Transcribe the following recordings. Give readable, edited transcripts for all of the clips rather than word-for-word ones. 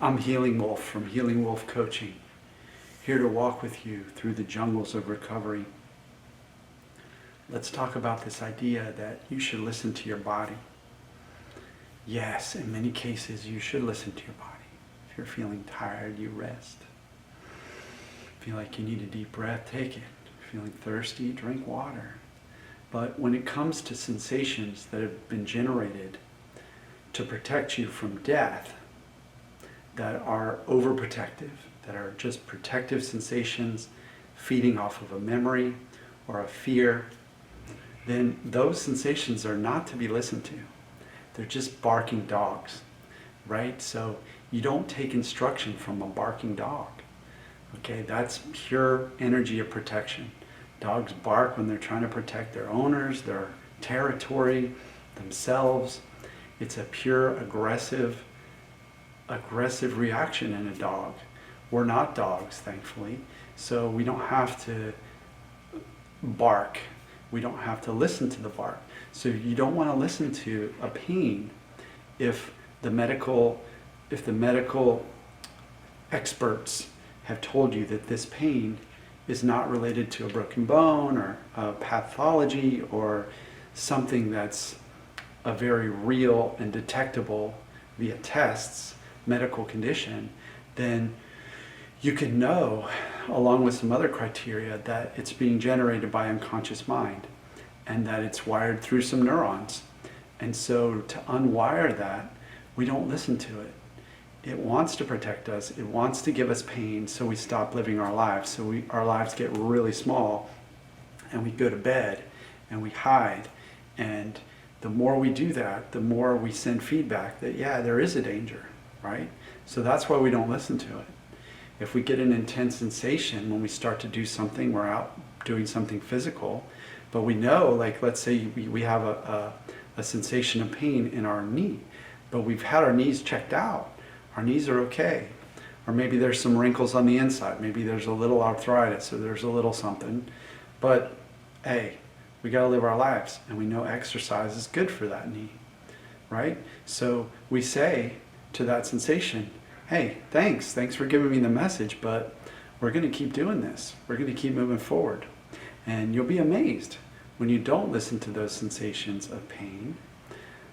I'm Healing Wolf from Healing Wolf Coaching, here to walk with you through the jungles of recovery. Let's talk about this idea that you should listen to your body. Yes, in many cases you should listen to your body. If you're feeling tired, you rest. Feel like you need a deep breath, take it. Feeling thirsty, drink water. But when it comes to sensations that have been generated to protect you from death, that are overprotective, that are just protective sensations feeding off of a memory or a fear, then those sensations are not to be listened to. They're just barking dogs, right? So you don't take instruction from a barking dog. Okay, that's pure energy of protection. Dogs bark when they're trying to protect their owners, their territory, themselves. It's a pure aggressive reaction in a dog. We're not dogs, thankfully, so we don't have to bark. We don't have to listen to the bark. So you don't want to listen to a pain if the medical experts have told you that this pain is not related to a broken bone or a pathology or something that's a very real and detectable via tests medical condition, then you can know, along with some other criteria, that it's being generated by unconscious mind and that it's wired through some neurons. And so to unwire that, we don't listen to it. It wants to protect us. It wants to give us pain, so we stop living our lives. So our lives get really small and we go to bed and we hide. And the more we do that, the more we send feedback that, yeah, there is a danger, right? So that's why we don't listen to it. If we get an intense sensation when we start to do something, we're out doing something physical, but we know, like let's say we have a sensation of pain in our knee, but we've had our knees checked out. Our knees are okay. Or maybe there's some wrinkles on the inside. Maybe there's a little arthritis or there's a little something. But hey, we gotta live our lives, and we know exercise is good for that knee, right? So we say to that sensation, hey, thanks for giving me the message, but we're gonna keep doing this. We're gonna keep moving forward. And you'll be amazed when you don't listen to those sensations of pain,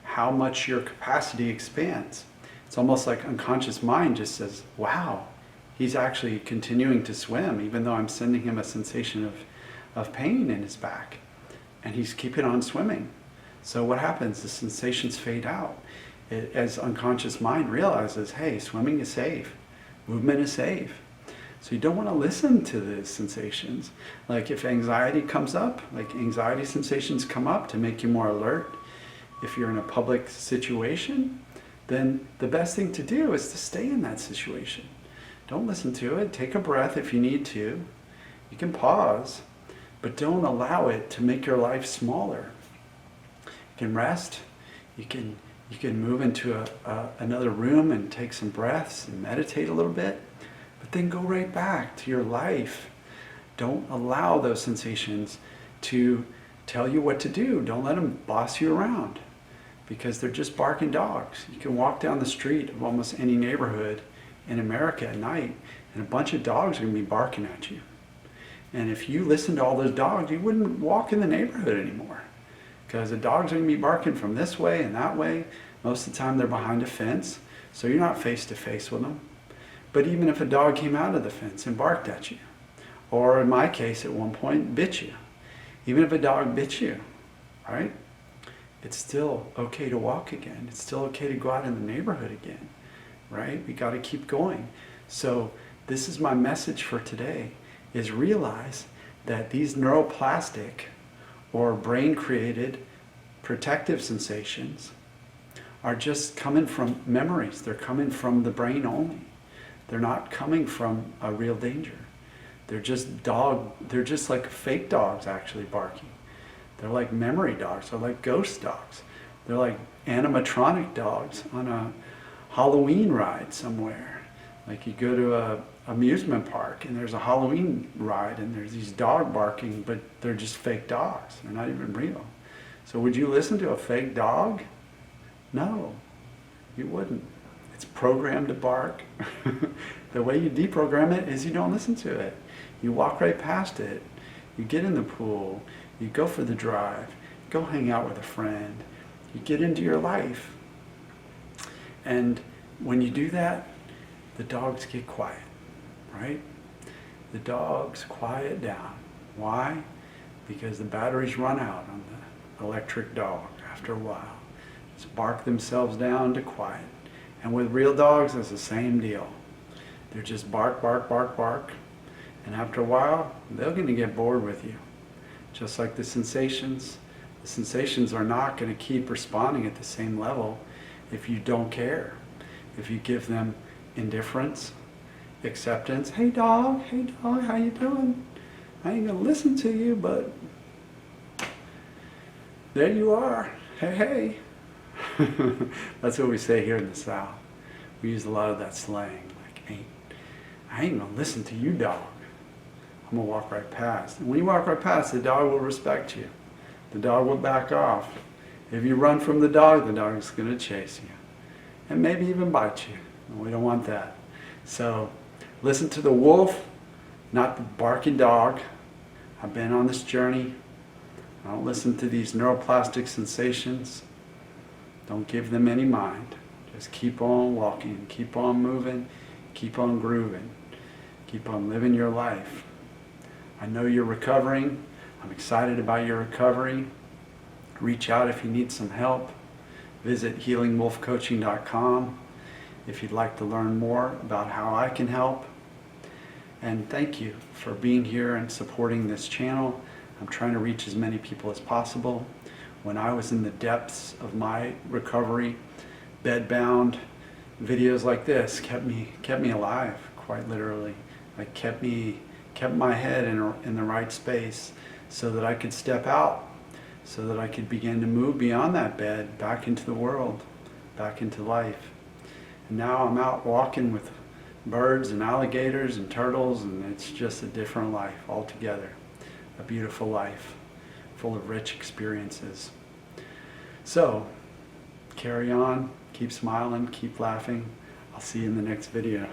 how much your capacity expands. It's almost like unconscious mind just says, wow, he's actually continuing to swim, even though I'm sending him a sensation of pain in his back. And he's keeping on swimming. So what happens? The sensations fade out. As unconscious mind realizes, hey, swimming is safe, movement is safe. So you don't want to listen to the sensations. Like if anxiety comes up, like anxiety sensations come up to make you more alert, if you're in a public situation, then the best thing to do is to stay in that situation. Don't listen to it. Take a breath if you need to. You can pause, but don't allow it to make your life smaller. You can rest. You can move into another room and take some breaths and meditate a little bit, but then go right back to your life. Don't allow those sensations to tell you what to do. Don't let them boss you around, because they're just barking dogs. You can walk down the street of almost any neighborhood in America at night, and a bunch of dogs are gonna be barking at you. And if you listen to all those dogs, you wouldn't walk in the neighborhood anymore, because the dogs are gonna be barking from this way and that way. Most of the time they're behind a fence, so you're not face to face with them. But even if a dog came out of the fence and barked at you, or in my case at one point bit you, even if a dog bit you, right? It's still okay to walk again. It's still okay to go out in the neighborhood again, right? We got to keep going. So this is my message for today, is realize that these neuroplastic or brain-created protective sensations are just coming from memories. They're coming from the brain only. They're not coming from a real danger. They're just like fake dogs actually barking. They're like memory dogs. They're like ghost dogs. They're like animatronic dogs on a Halloween ride somewhere. Like you go to a amusement park and there's a Halloween ride and there's these dogs barking, but they're just fake dogs. They're not even real. So would you listen to a fake dog? No, you wouldn't. It's programmed to bark. The way you deprogram it is you don't listen to it. You walk right past it. You get in the pool. You go for the drive. Go hang out with a friend. You get into your life. And when you do that, the dogs get quiet, right? The dogs quiet down. Why? Because the batteries run out on the electric dog after a while. Just bark themselves down to quiet. And with real dogs, it's the same deal. They're just bark, bark, bark, bark. And after a while, they're going to get bored with you. Just like the sensations. The sensations are not going to keep responding at the same level if you don't care. If you give them indifference, acceptance. Hey dog, how you doing? I ain't going to listen to you, but there you are. Hey, hey. That's what we say here in the South. We use a lot of that slang. Like, I ain't going to listen to you, dog. I'm going to walk right past. And when you walk right past, the dog will respect you. The dog will back off. If you run from the dog is going to chase you. And maybe even bite you. And we don't want that. So listen to the wolf, not the barking dog. I've been on this journey. I don't listen to these neuroplastic sensations. Don't give them any mind. Just keep on walking, keep on moving, keep on grooving, keep on living your life. I know you're recovering. I'm excited about your recovery. Reach out if you need some help. Visit healingwolfcoaching.com if you'd like to learn more about how I can help. And thank you for being here and supporting this channel. I'm trying to reach as many people as possible. When I was in the depths of my recovery, bedbound, videos like this kept me alive, quite literally. Like kept my head in the right space so that I could step out, so that I could begin to move beyond that bed, back into the world, back into life. And now I'm out walking with birds and alligators and turtles, and it's just a different life altogether. A beautiful life, full of rich experiences. So, carry on, keep smiling, keep laughing. I'll see you in the next video.